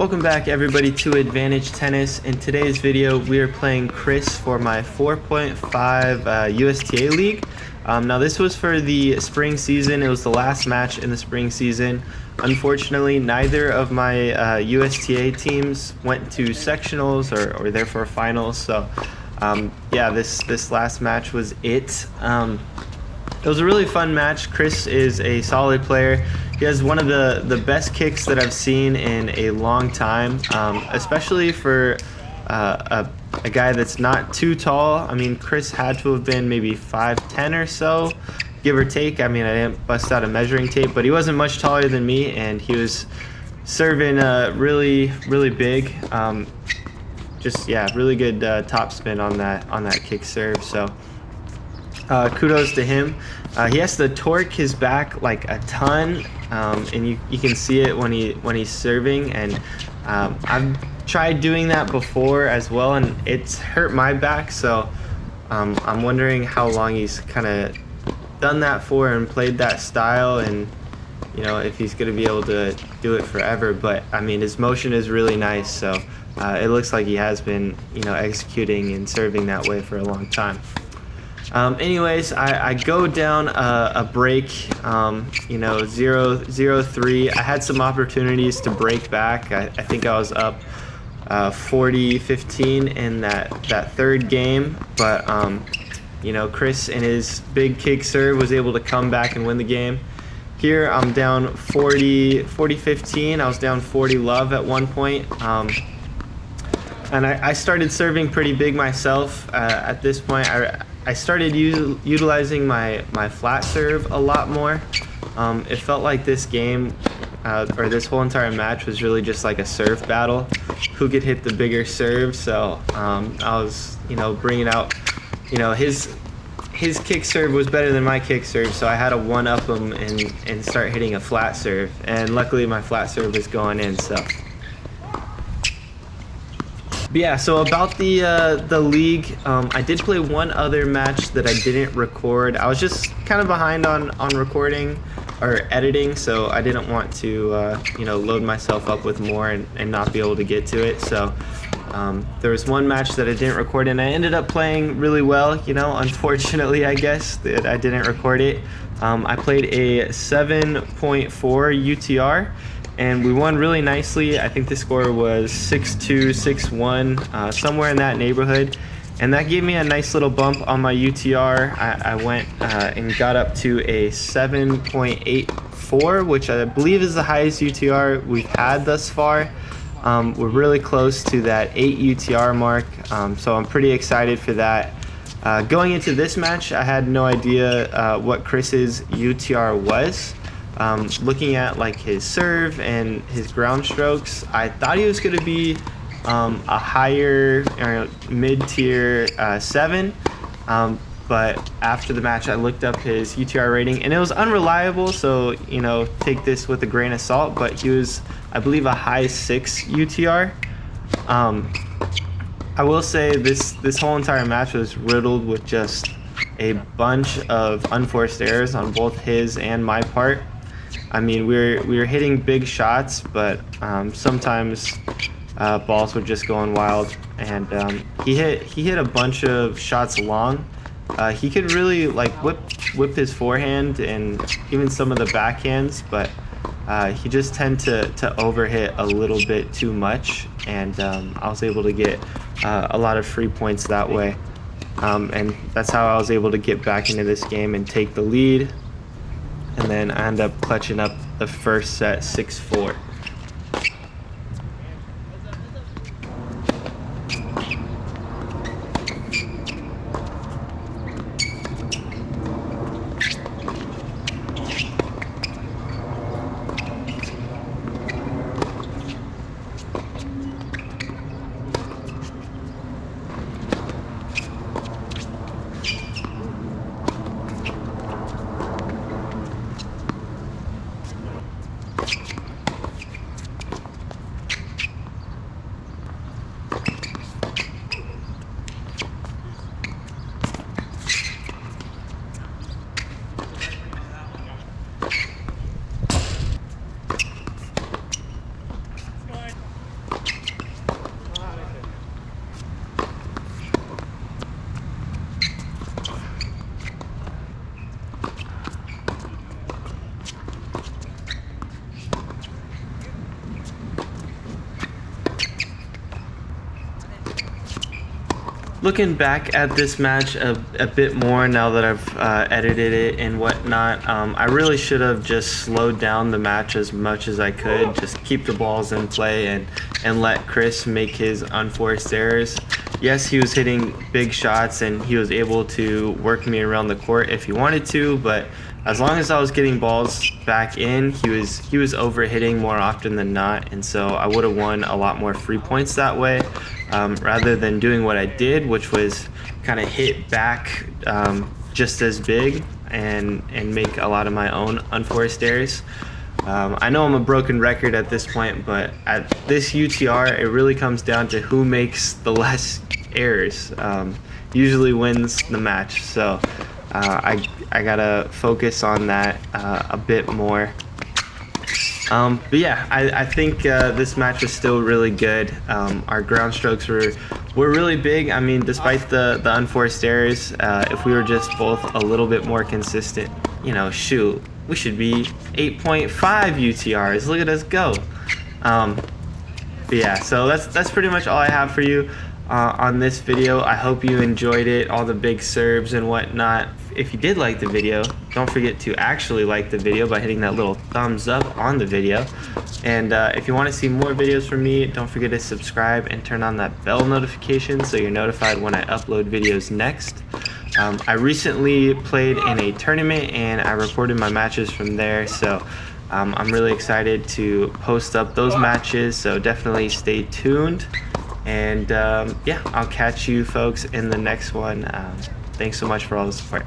Welcome back everybody to Advantage Tennis. In today's video we are playing Chris for my 4.5 USTA league. Now this was for the spring season. It was the last match in the spring season. Unfortunately, neither of my USTA teams went to sectionals or therefore finals, so yeah, this last match was it. It was a really fun match. Chris is a solid player. He has one of the best kicks that I've seen in a long time, especially for a guy that's not too tall. I mean, Chris had to have been maybe 5'10" or so, give or take. I mean, I didn't bust out a measuring tape, but he wasn't much taller than me, and he was serving really big. Just yeah, really good top spin on that kick serve. So kudos to him. He has to torque his back like a ton, and you can see it when he's serving. And I've tried doing that before as well, and it's hurt my back. So I'm wondering how long he's kind of done that for and played that style, and if he's going to be able to do it forever. But I mean, his motion is really nice, so it looks like he has been executing and serving that way for a long time. Anyways, I go down a break, 0-3. I had some opportunities to break back. I think I was up 40-15 in that third game, but Chris in his big kick serve was able to come back and win the game. Here I'm down 40-15. I was down 40 love at one point. And I started serving pretty big myself. At this point, I started utilizing my flat serve a lot more. It felt like this game, or this whole entire match, was really just like a serve battle. Who could hit the bigger serve? So I was, bringing out, his kick serve was better than my kick serve, so I had to one-up him and start hitting a flat serve. And luckily my flat serve was going in, so. But yeah, so about the league, I did play one other match that I didn't record. I was just kind of behind on recording or editing, so I didn't want to load myself up with more and not be able to get to it. So there was one match that I didn't record, and I ended up playing really well. Unfortunately, I guess that I didn't record it. I played a 7.4 UTR. And we won really nicely. I think the score was 6-2, 6-1, somewhere in that neighborhood. And that gave me a nice little bump on my UTR. I went and got up to a 7.84, which I believe is the highest UTR we've had thus far. We're really close to that 8 UTR mark, so I'm pretty excited for that. Going into this match, I had no idea what Chris's UTR was. Looking at like his serve and his ground strokes, I thought he was going to be a higher or mid-tier 7, but after the match I looked up his UTR rating and it was unreliable, so take this with a grain of salt, but he was, I believe, a high 6 UTR. I will say this whole entire match was riddled with just a bunch of unforced errors on both his and my part. I mean, we were hitting big shots, but sometimes balls were just going wild. And he hit a bunch of shots long. He could really like whip his forehand and even some of the backhands, but he just tend to overhit a little bit too much. And I was able to get a lot of free points that way. And that's how I was able to get back into this game and take the lead. And then I end up clutching up the first set 6-4. Looking back at this match a bit more now that I've edited it and whatnot, I really should have just slowed down the match as much as I could. Just keep the balls in play and let Chris make his unforced errors. Yes, he was hitting big shots and he was able to work me around the court if he wanted to, but as long as I was getting balls back in, he was overhitting more often than not, and so I would have won a lot more free points that way, rather than doing what I did, which was kind of hit back just as big and make a lot of my own unforced errors. I know I'm a broken record at this point, but at this UTR, it really comes down to who makes the less errors. Usually wins the match, so I gotta focus on that a bit more. But yeah, I think this match was still really good. Our ground strokes were really big. I mean, despite the unforced errors, if we were just both a little bit more consistent, shoot, we should be 8.5 UTRs. Look at us go. But yeah, so that's pretty much all I have for you on this video. I hope you enjoyed it, all the big serves and whatnot. If you did like the video, don't forget to actually like the video by hitting that little thumbs up on the video. And if you want to see more videos from me, don't forget to subscribe and turn on that bell notification so you're notified when I upload videos next. I recently played in a tournament and I recorded my matches from there, so I'm really excited to post up those matches, so definitely stay tuned. And yeah, I'll catch you folks in the next one. Thanks so much for all the support.